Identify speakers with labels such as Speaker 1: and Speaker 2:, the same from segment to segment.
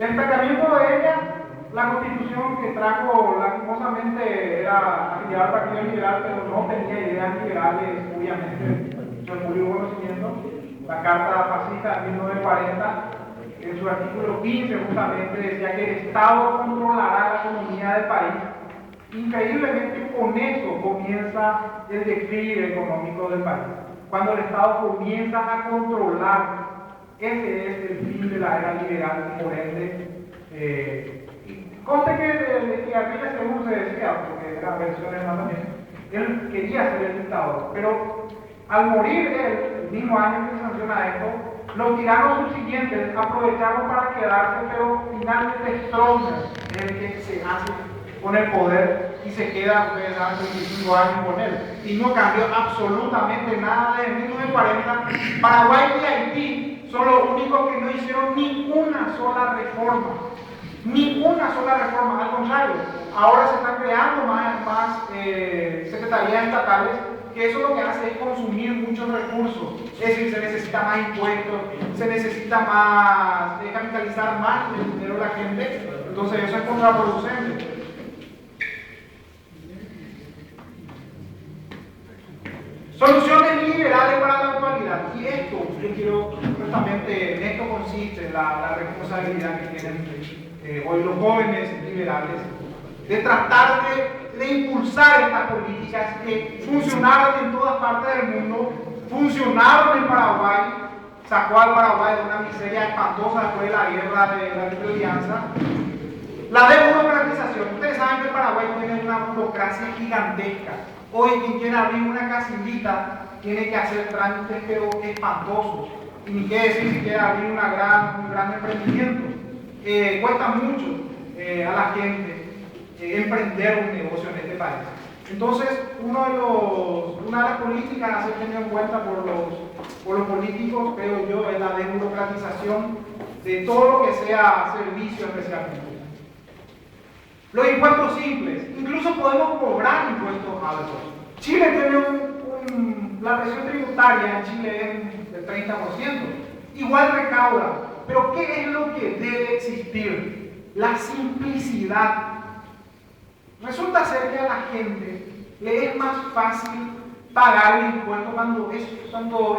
Speaker 1: El planteamiento de ella, la constitución que trajo lastimosamente era afiliada al Partido Liberal, pero no tenía ideas liberales, obviamente, yo en público conocimiento. La Carta Fascista de 1940, en su artículo 15 justamente decía que el Estado controlará la economía del país. Increíblemente con eso comienza el declive económico del país. Cuando el Estado comienza a controlar, ese es el fin de la era liberal y por ende, conste que aquella según se decía, porque eran versiones más también, él quería ser el dictador, pero al morir él, el mismo año que se sanciona esto, los tiranos subsiguientes aprovecharon para quedarse, pero finalmente Stroessner es el que se hace con el poder y se queda, ustedes saben, 25 años con él. Y no cambió absolutamente nada desde 1940. Paraguay y Haití son los únicos que no hicieron ninguna sola reforma. Ninguna sola reforma, al contrario, ahora se están creando más secretarías estatales, que eso lo que hace es consumir muchos recursos, es decir, se necesita más impuestos, se necesita más, capitalizar más el dinero de la gente, entonces eso es contraproducente. Soluciones liberales para la actualidad. Y esto, yo quiero, justamente en esto consiste la responsabilidad que tienen hoy los jóvenes liberales, de tratar de impulsar estas políticas que funcionaron en todas partes del mundo, funcionaron en Paraguay, sacó al Paraguay de una miseria espantosa después de la guerra de la Triple Alianza. La desburocratización. Ustedes saben que Paraguay tiene una burocracia gigantesca. Hoy quien quiera abrir una casillita tiene que hacer trámites pero espantosos. Y ni qué decir si quiere abrir un gran emprendimiento. Cuesta mucho a la gente emprender un negocio en este país. Entonces, una de las políticas a ser tenido en cuenta por los políticos, creo yo, es la desburocratización de todo lo que sea servicio especialmente. Los impuestos simples, incluso podemos cobrar impuestos altos. Chile tiene la presión tributaria en Chile es del 30%, igual recauda, pero ¿qué es lo que debe existir? La simplicidad. Resulta ser que a la gente le es más fácil pagar el impuesto cuando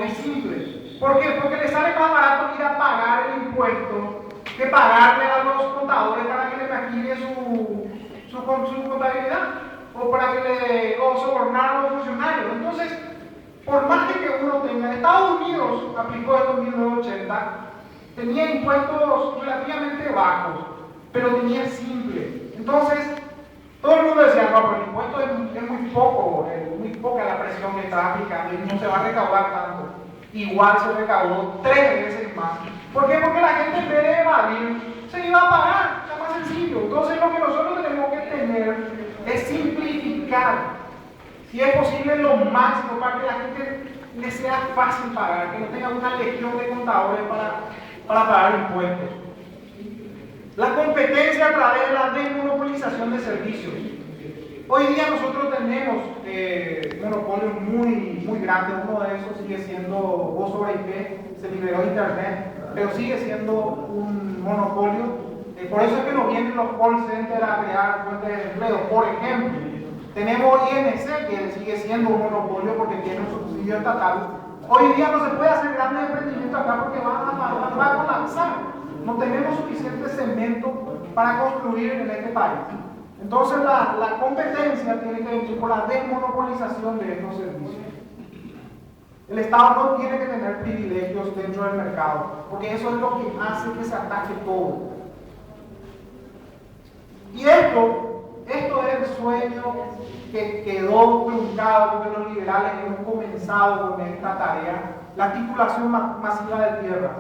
Speaker 1: es simple. ¿Por qué? Porque le sale más barato ir a pagar el impuesto que pagarle a los contadores para que le maquille su contabilidad o sobornar a los funcionarios. Entonces, por más de que uno tenga, Estados Unidos aplicó esto en 1980, tenía impuestos relativamente bajos, pero tenía simple. Entonces, todo el mundo decía, no, pero el impuesto es muy poca la presión que está aplicando y no se va a recaudar tanto. Igual se recaudó 3 veces más. ¿Por qué? Porque la gente en vez de evadir, se iba a pagar, está más sencillo. Entonces lo que nosotros tenemos que tener es simplificar, si es posible, lo máximo para que la gente le sea fácil pagar, que no tenga una legión de contadores para pagar impuestos. La competencia a través de la desmonopolización de servicios. Hoy día nosotros tenemos monopolios muy grandes. Uno de esos sigue siendo voz sobre IP, se liberó internet, pero sigue siendo un monopolio. Por eso es que nos vienen los call centers a crear fuentes de empleo. Por ejemplo, tenemos INC, que sigue siendo un monopolio porque tiene un subsidio estatal. Hoy día no se puede hacer grandes emprendimientos acá porque va a colapsar. No tenemos suficiente cemento para construir en este país. Entonces la competencia tiene que venir por la desmonopolización de estos servicios. El Estado no tiene que tener privilegios dentro del mercado, porque eso es lo que hace que se ataque todo. Y esto es el sueño que quedó truncado porque los liberales hemos comenzado con esta tarea, la titulación masiva de tierras.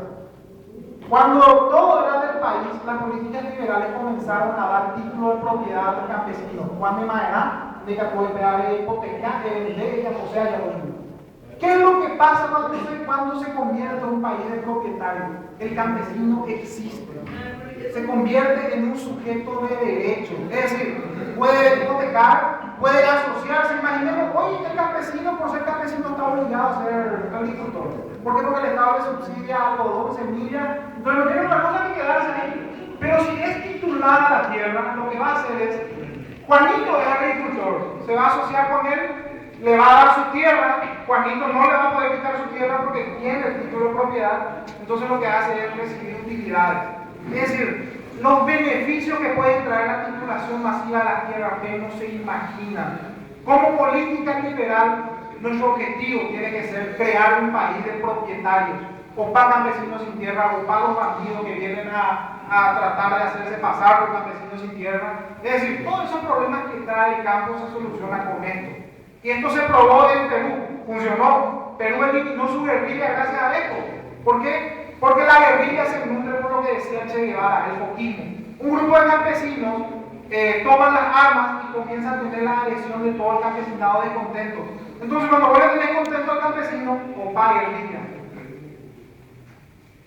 Speaker 1: Cuando todo era del país, las políticas liberales comenzaron a dar título de propiedad a los campesinos. Cuando Maerá, de que puede hipotecar, de ella, o sea, ya lo mismo. ¿Qué es lo que pasa cuando se convierte en un país de propietario? El campesino existe. Se convierte en un sujeto de derecho. Es decir, puede hipotecar, puede asociarse. Imaginemos, hoy el campesino, por ser campesino, está obligado a ser agricultor. ¿Por qué? Porque el Estado le subsidia algodón, semilla. Entonces no tiene otra cosa que quedarse ahí. Pero si es titulada la tierra, lo que va a hacer es, Juanito es agricultor, se va a asociar con él, le va a dar su tierra, Juanito no le va a poder quitar su tierra porque tiene el título de propiedad, entonces lo que hace es recibir utilidades. Es decir, los beneficios que puede traer la titulación masiva de la tierra no se imaginan. Como política liberal, nuestro objetivo tiene que ser crear un país de propietarios, o para campesinos sin tierra, o para los bandidos que vienen a tratar de hacerse pasar por campesinos sin tierra. Es decir, todos esos problemas que trae el campo se solucionan con esto. Y esto se probó en Perú, funcionó. Perú eliminó su guerrilla gracias a esto. ¿Por qué? Porque la guerrilla se nutre por lo que decía Che Guevara, el foquismo. Un grupo de campesinos toman las armas y comienzan a tener la adhesión de todo el campesinado descontento. Entonces, cuando voy a tener contento al campesino, opa, guerrilla.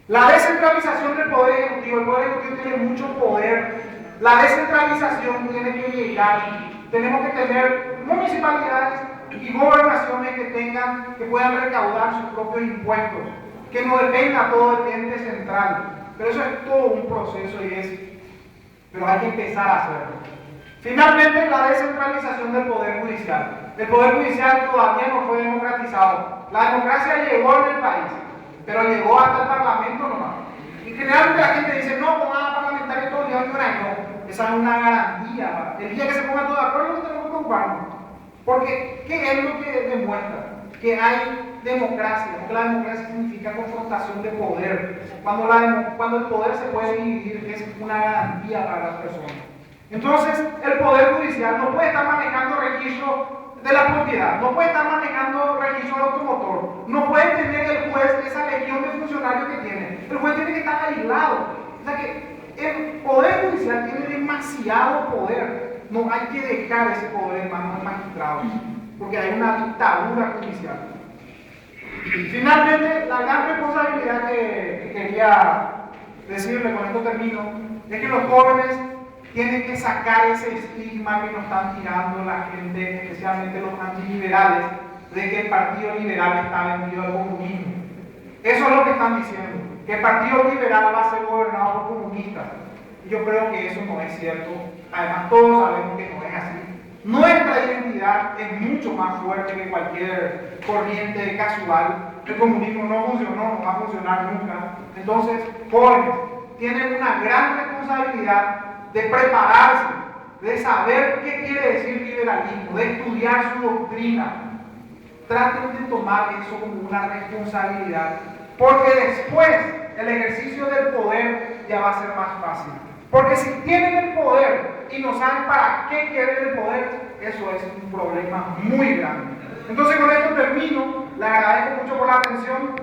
Speaker 1: La descentralización del poder ejecutivo, el poder ejecutivo tiene mucho poder. La descentralización tiene que llegar. Tenemos que tener municipalidades y gobernaciones que puedan recaudar sus propios impuestos, que no dependa todo del ente central. Pero eso es todo un proceso pero hay que empezar a hacerlo. Finalmente, la descentralización del poder judicial. El poder judicial todavía no fue democratizado. La democracia llegó en el país, pero llegó hasta el Parlamento nomás. Y generalmente la gente dice, no, vamos a parlamentar todo el día, no. Esa es una garantía. El día que se pongan todos de acuerdo, no tenemos que preocuparnos. Porque, ¿qué es lo que demuestra? Que hay democracia, porque la democracia significa confrontación de poder. Cuando el poder se puede dividir, es una garantía para las personas. Entonces, el poder judicial no puede estar manejando registro de la propiedad, no puede estar manejando registro del automotor, no puede tener el juez esa legión de funcionarios que tiene. El juez tiene que estar aislado. O sea que el poder judicial tiene demasiado poder. No hay que dejar ese poder en manos de magistrados, porque hay una dictadura judicial. Finalmente, la gran responsabilidad que quería decirle, con esto termino, es que los jóvenes tienen que sacar ese estigma que nos están tirando la gente, especialmente los antiliberales, de que el Partido Liberal está vendido al comunismo. Eso es lo que están diciendo, que el Partido Liberal va a ser gobernado por comunistas. Y yo creo que eso no es cierto. Además, todos sabemos que no es así. Nuestra identidad es mucho más fuerte que cualquier corriente casual. El comunismo no funcionó, no va a funcionar nunca. Entonces, jóvenes, tienen una gran responsabilidad de prepararse, de saber qué quiere decir liberalismo, de estudiar su doctrina. Traten de tomar eso como una responsabilidad, porque después el ejercicio del poder ya va a ser más fácil. Porque si tienen el poder y no saben para qué quieren el poder, eso es un problema muy grande. Entonces, con esto termino. Le agradezco mucho por la atención.